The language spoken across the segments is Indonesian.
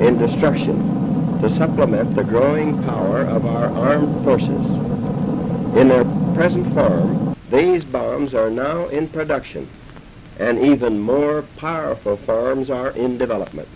in destruction to supplement the growing power of our armed forces. In their present form, these bombs are now in production, and even more powerful forms are in development.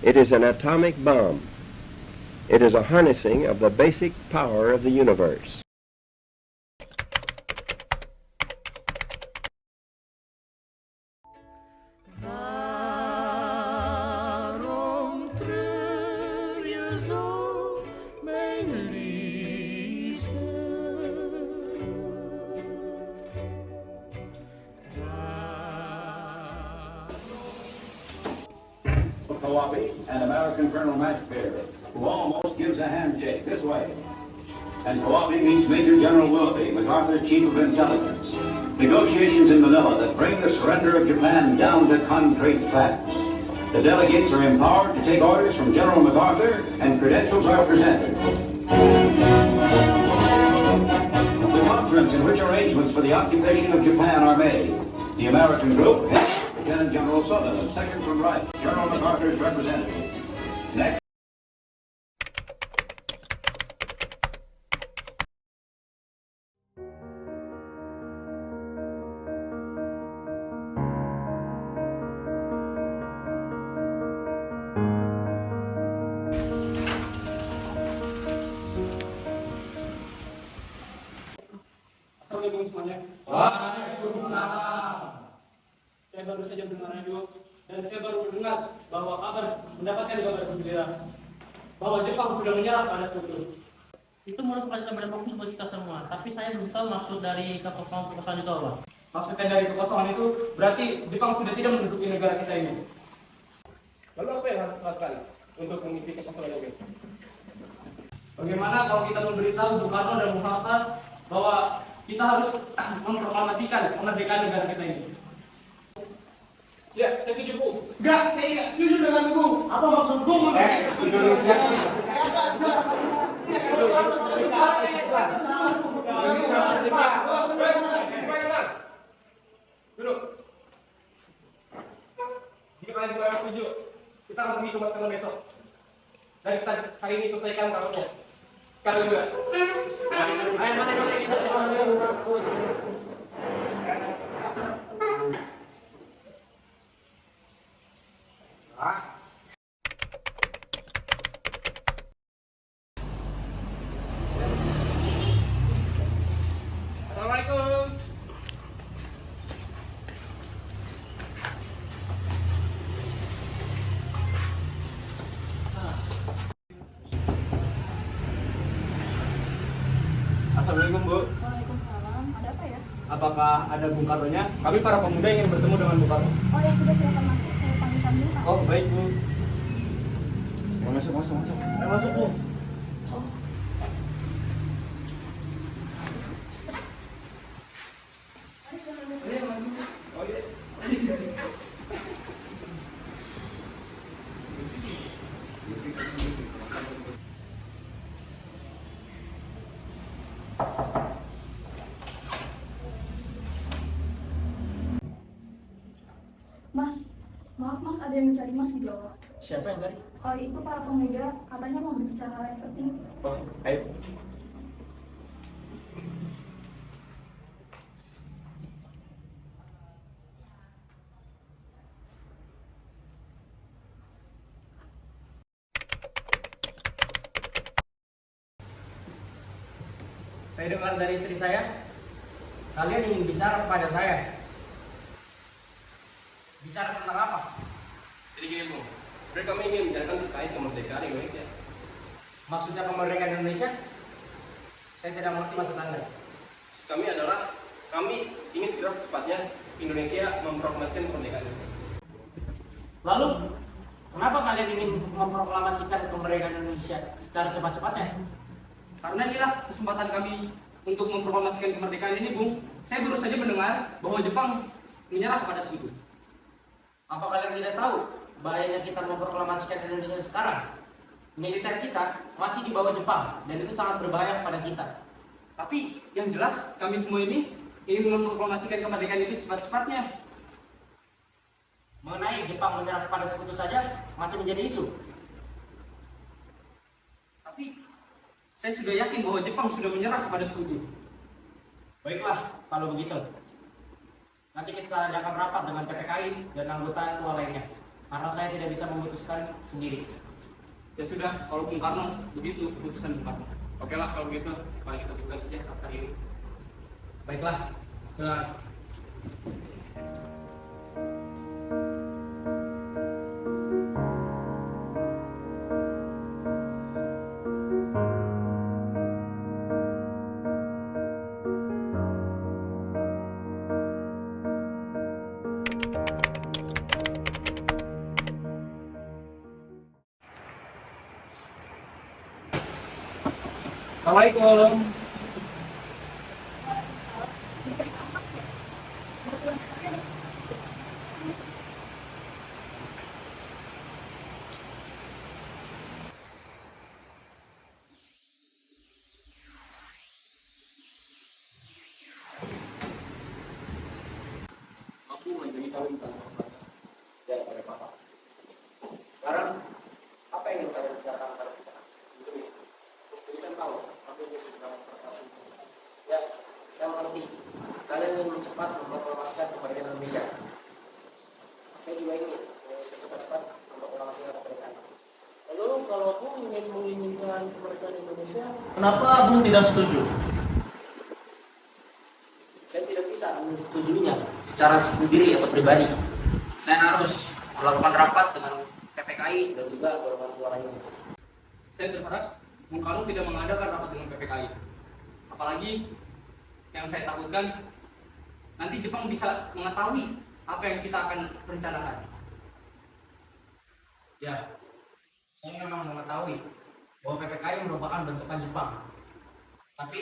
It is an atomic bomb. It is a harnessing of the basic power of the universe. Waarom treur je zo, mijn liefste? Kawabi, and American Colonel Max Baer, who almost gives a handshake this way. And Kawabi meets Major General Willoughby, MacArthur's Chief of Intelligence. Negotiations in Manila that bring the surrender of Japan down to concrete facts. The delegates are empowered to take orders from General MacArthur, and credentials are presented. The conference in which arrangements for the occupation of Japan are made. The American group heads Lieutenant General Sutherland, second from right, General MacArthur's representative. Next. Assalamualaikum semuanya. Waalaikumsalam. Saya baru saja mendengar radio dan saya baru mendengar bahwa mendapatkan kabar gembira bahwa Jepang sudah menyerah pada sekutu. Itu merupakan kabar bagus buat kita semua, tapi saya belum tahu maksud dari kekosongan itu apa. Maksudnya dari kekosongan itu berarti Jepang sudah tidak menduduki negara kita ini. Lalu apa yang harus dilakukan untuk mengisi kekosongan ini? Bagaimana kalau kita memberitahu Bung Karno dan Bung Hatta bahwa kita harus memproklamasikan kemerdekaan negara kita ini? Ya, saya setuju, Bu. Enggak, saya tidak setuju dengan Bu. Apa maksud Bu? Indonesia. Duduk. Jika kalian semua setuju, kita akan pergi ke Mas besok. Dan kita hari ini selesaikan kabarnya. Sekarang juga. Ayo, mari kita. Assalamualaikum. Assalamualaikum, Bu. Waalaikumsalam. Ada apa ya? Apakah ada Bung Karno-nya? Kami para pemuda ingin bertemu dengan Bung Karno. Oh ya sudah, silakan masuk. Saya panggilkan dulu, Pak. Oh, baik, Bu. Masuk. Ayo masuk, Bu. Ayo masuk. Oh, iya. Mas, maaf Mas, ada yang mencari Mas di bawah. Siapa yang cari? Oh, itu para pemuda, katanya mau berbicara hal yang penting. Oh, ayo. Saya dengar dari istri saya, kalian ingin bicara kepada saya. Bicara tentang apa? Jadi gini, Bung. Sebenarnya kami ingin membicarakan terkait kemerdekaan Indonesia. Maksudnya kemerdekaan Indonesia? Saya tidak mengerti maksud Anda. Maksud kami adalah kami ingin segera secepatnya Indonesia memproklamasikan kemerdekaan. Lalu, kenapa kalian ingin memproklamasikan kemerdekaan Indonesia secara cepat-cepatnya? Karena inilah kesempatan kami untuk memproklamasikan kemerdekaan ini, Bung. Saya baru saja mendengar bahwa Jepang menyerah pada sekutu. Apa kalian tidak tahu bahayanya kita memproklamasikan Indonesia sekarang? Militer kita masih di bawah Jepang dan itu sangat berbahaya kepada kita. Tapi yang jelas kami semua ini ingin memproklamasikan kemerdekaan itu secepat-cepatnya. Mengenai Jepang menyerah kepada sekutu saja masih menjadi isu. Tapi saya sudah yakin bahwa Jepang sudah menyerah kepada Sekutu. Baiklah, kalau begitu. Nanti kita adakan rapat dengan PPKI dan anggota tua lainnya. Karena saya tidak bisa memutuskan sendiri. Ya sudah, kalau Bung Karno begitu keputusan Bung Karno. Oke lah kalau begitu, mari kita buka saja rapat ini. Baiklah, silakan. Assalamualaikum. Aku menjadi tahun Ya, pada Papa. Sekarang, apa yang ingin kalian bicarakan pada kita? Jadi kan tahu, apa yang sedang memperkasih. Ya, saya mengerti. Kalian ingin cepat memproklamasikan kemerdekaan Indonesia. Saya juga ingin secepat-cepat memproklamasikan kemerdekaan. Lalu kalau aku ingin menginginkan kemerdekaan Indonesia, Kenapa Abang tidak setuju? saya tidak bisa menyetujuinya secara sendiri atau pribadi. Saya harus melakukan rapat dengan PPKI dan juga golongan tua lainnya. Saya berharap Bung Karno tidak mengadakan rapat dengan PPKI. Apalagi yang saya takutkan nanti Jepang bisa mengetahui apa yang kita akan rencanakan. Ya, saya memang mengetahui bahwa PPKI merupakan bentukan Jepang. Tapi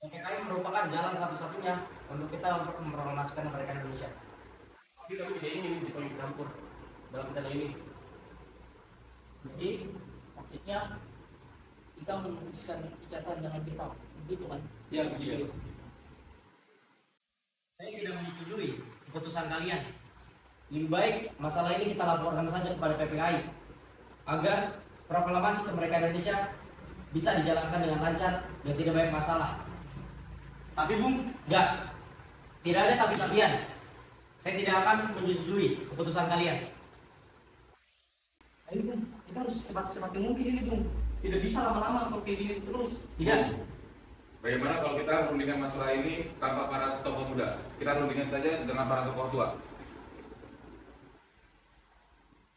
PPKI merupakan jalan satu-satunya untuk kita untuk memproklamasikan kemerdekaan Indonesia. Tapi kami tidak ingin Jepang campur dalam rencana ini. Jadi maksudnya kita memutuskan ikatan dengan Jepang, begitu kan? Ya begitu. Saya tidak menyetujui keputusan kalian. Lebih baik masalah ini kita laporkan saja kepada PPKI agar proklamasi kemerdekaan Indonesia bisa dijalankan dengan lancar dan tidak banyak masalah. Tapi Bung, enggak. Tidak ada tapi-tapian. Saya tidak akan menyetujui keputusan kalian. Ayo Bung, kita harus secepat-cepatnya mungkin ini Bung. Tidak bisa lama-lama kalau kayak gini terus. Tidak. Bagaimana kalau kita merundingkan masalah ini tanpa para tokoh muda? Kita rundingkan saja dengan para tokoh tua.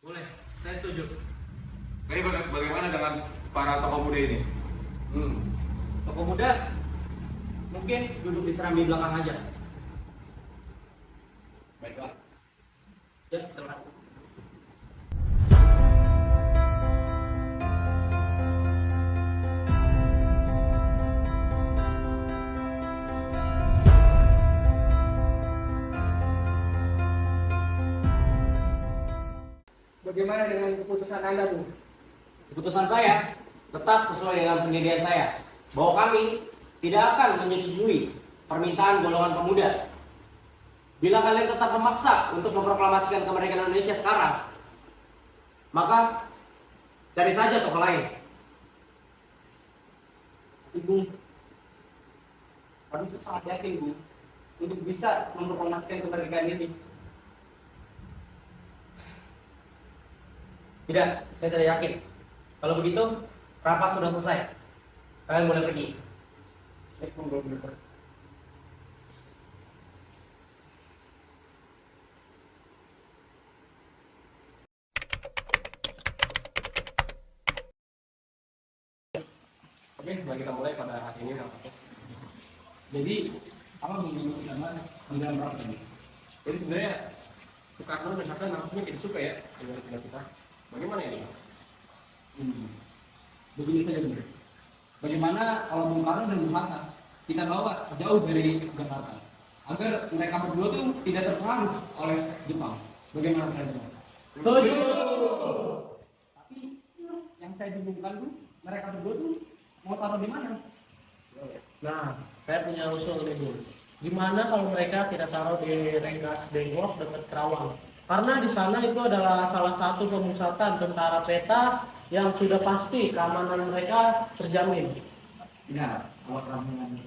Boleh, saya setuju. Tapi bagaimana dengan para tokoh muda ini? Tokoh muda mungkin duduk di serambi belakang aja. Baiklah. Ya, silakan. Bagaimana dengan keputusan Anda Bung? Keputusan saya tetap sesuai dengan pendirian saya bahwa kami tidak akan menyetujui permintaan golongan pemuda. Bila kalian tetap memaksa untuk memproklamasikan kemerdekaan Indonesia sekarang, maka cari saja tokoh lain. Bung, kami itu sangat yakin Bung untuk bisa memproklamasikan kemerdekaan ini. Tidak, saya tidak yakin. Kalau begitu, rapat sudah selesai. Kalian boleh pergi. Saya pun belum benar. Oke, mari kita mulai pada hari ini. Jadi, apa menurut nama di dalam rapat ini? Jadi sebenarnya Soekarno dan Hatta nampaknya tidak suka ya dengan istilah kita. Bagaimana ini? Begini saja benar. Bagaimana kalau Bung Karno dan Bung Hatta kita bawa jauh dari Jakarta agar mereka berdua tuh tidak terpengaruh oleh Jepang. Bagaimana kalian? Setuju. Tapi yang saya bingungkan tuh mereka berdua tuh mau taruh di mana? Nah, saya punya usul nih Bung. Gimana kalau mereka tidak taruh di Rengas Dengklok dekat Kerawang? Karena di sana itu adalah salah satu pemusatan tentara peta yang sudah pasti keamanan mereka terjamin. Nah, kalau kamu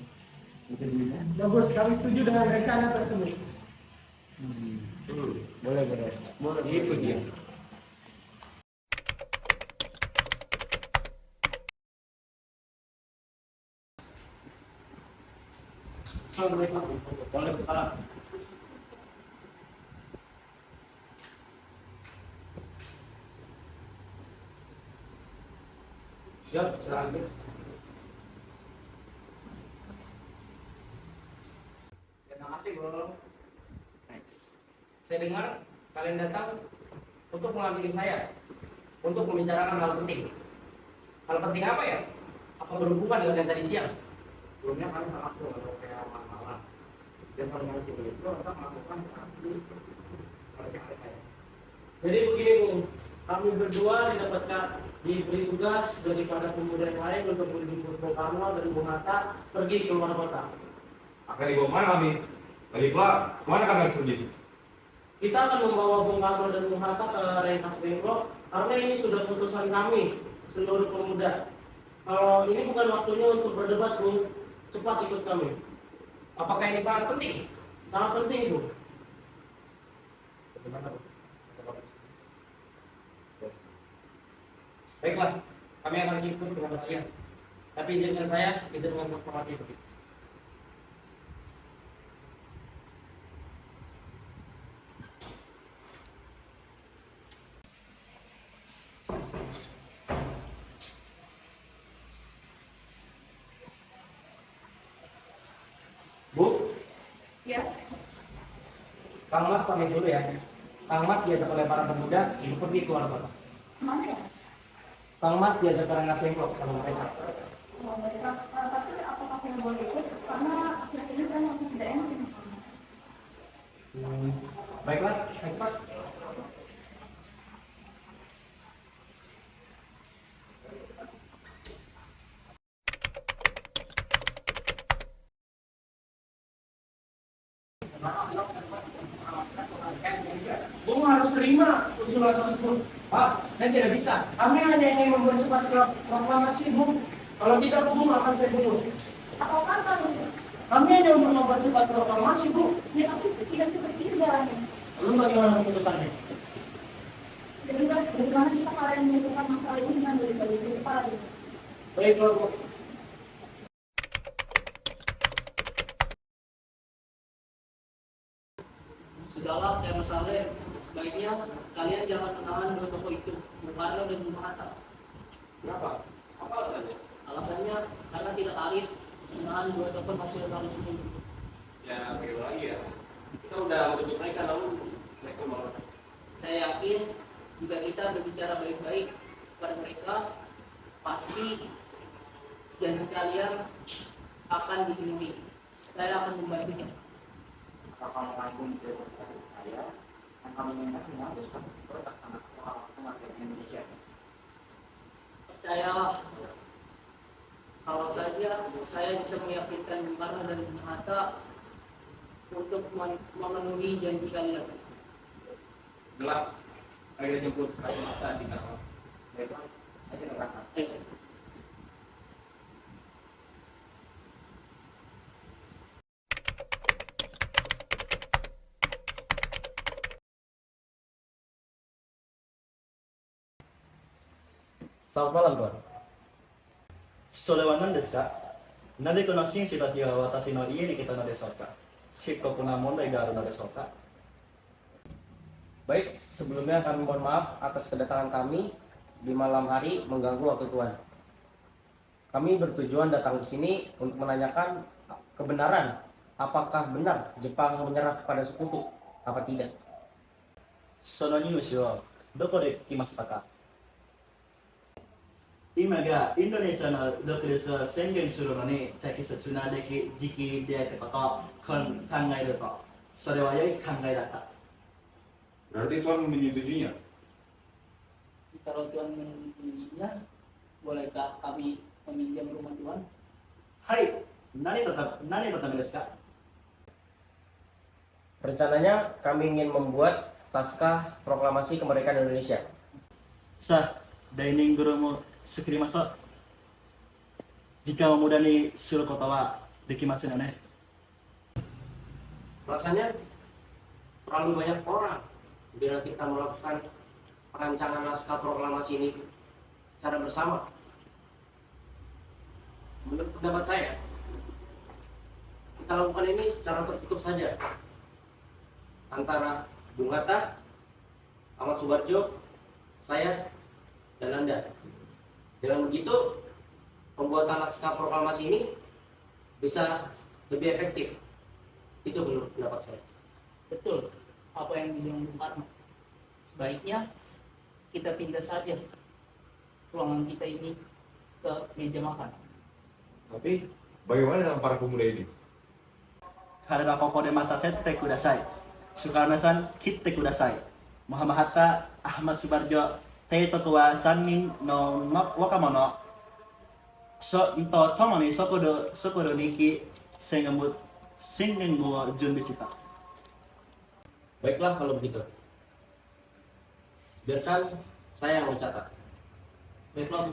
Bagus, kami setuju dengan rencana tersebut. boleh. Itu dia. Assalamualaikum. Waalaikumsalam. Ya, silakan. Terima kasih, Bro. Saya dengar kalian datang untuk mengambil saya untuk membicarakan hal penting. Hal penting apa ya? Apa berhubungan dengan yang tadi siang? Sebelumnya kami maaf tuh kalau kayak malam-malam. Dan kalau masih begitu, kita melakukan transaksi pada saat itu. Jadi begini Bung, kami berdua diberi tugas daripada pemuda yang lain untuk menjemput Bung Karno dan Bung Hatta pergi ke luar kota. Akan dibawa kemana kami? Lagi pula, kemana kami harus pergi? Kita akan membawa Bung Karno dan Bung Hatta ke Rengas Dengklok karena ini sudah keputusan kami seluruh pemuda. Kalau ini bukan waktunya untuk berdebat Bung, cepat ikut kami. Apakah ini sangat penting? Sangat penting Bung. Baiklah, kami akan ikut dengan kalian. Tapi izinkan saya, izinkan menghormati. Bu, Ya, Kang Mas pamit dulu ya. Kang Mas diajak oleh para pemuda untuk pergi keluar kota. kemana ya Mas? Kang Mas diajak ke Rengas Dengklok sama mereka. Oh, mereka, tapi apakah saya boleh ikut? Karena akhir-akhir ini saya masih tidak enak dengan Mas. Baiklah, cepat. Bung harus terima usulan tersebut. Pak, saya tidak bisa. Kami hanya ingin membuat cepat proklamasi Bung. Kalau tidak Bung akan saya bunuh. Apakah kamu? Kami hanya untuk membuat cepat proklamasi Bung. Ya, tapi tidak seperti itu jalannya. Lalu bagaimana keputusannya? Bagaimana kita kalian menyelesaikan masalah ini dengan bagi-bagi para dulu. Baiklah Bung. Sudahlah, ya Mas Ale, sebaiknya kalian jangan menahan dua tokoh itu, Bung Karno dan Bung Hatta. Kenapa? Apa alasannya? Alasannya karena tidak arif menahan dua tokoh nasionalis ini. Ya, bagaimana lagi ya? Kita udah menunjuk mereka, lalu mereka malah. Saya yakin jika kita berbicara baik-baik kepada mereka, pasti janji kalian akan dipenuhi. Saya akan membantunya. Kalau kamu saya, yang kami minta harus berlaksana sama Indonesia. Percayalah, kalau saja saya bisa meyakinkan Bung Karno dan Bung Hatta untuk memenuhi janji kalian. Gelap. Akhirnya jemput kacamata di kamar. Baiklah, saya tidak akan. Selamat malam, Tuan. それは何ですか？なぜこの紳士たちが私の家に来たのでしょうか？深刻な問題があるのでしょうか？ Baik, sebelumnya kami mohon maaf atas kedatangan kami di malam hari mengganggu waktu Tuan. Kami bertujuan datang ke sini untuk menanyakan kebenaran, apakah benar Jepang menyerah kepada sekutu, apa tidak. そのニュースをどこで聞きましたか？今がインドネシアの独立を宣言するのに適切な時期であったことを考えると、それは良い考えだった。 Berarti Tuhan menyetujuinya? Kalau Tuhan menginginnya, bolehkah kami meminjam rumah Tuhan? はい、何のためですか？ Rencananya kami ingin membuat naskah proklamasi kemerdekaan Indonesia. さあ、dining room sukurimasu. Jika pemuda ni suruh kota wa dekimasen yo ne. Rasanya terlalu banyak orang bila kita melakukan perancangan naskah proklamasi ini secara bersama. Menurut pendapat saya, kita lakukan ini secara tertutup saja antara Bung Hatta, Ahmad Subarjo, saya, dan Anda. Dengan begitu, pembuatan naskah proklamasi ini bisa lebih efektif. Itu menurut pendapat saya. Betul apa yang dibilang Bung Karno. Sebaiknya kita pindah saja ruangan kita ini ke meja makan. Tapi bagaimana dengan para pemuda ini? Harga koko de mata sette kudasai. Soekarno-san kitte kudasai. Muhammad Hatta, Ahmad Subarjo, teitoku wa sannin no wakamono. So to tomo ni sokodo niki sengemut singengu junbi shita. Baiklah kalau begitu. Biarkan saya yang mencatat. Baiklah,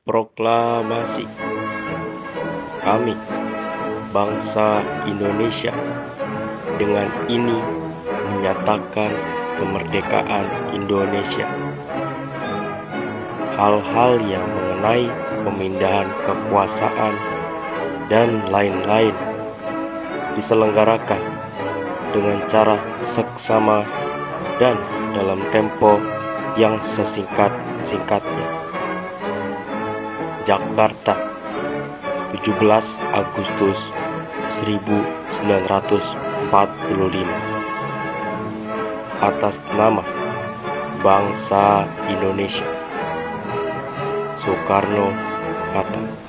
Proklamasi. Kami, bangsa Indonesia, dengan ini menyatakan kemerdekaan Indonesia. Hal-hal yang mengenai pemindahan kekuasaan dan lain-lain diselenggarakan dengan cara seksama dan dalam tempo yang sesingkat-singkatnya. Jakarta, 17 Agustus 1945. Atas nama bangsa Indonesia, Soekarno-Hatta.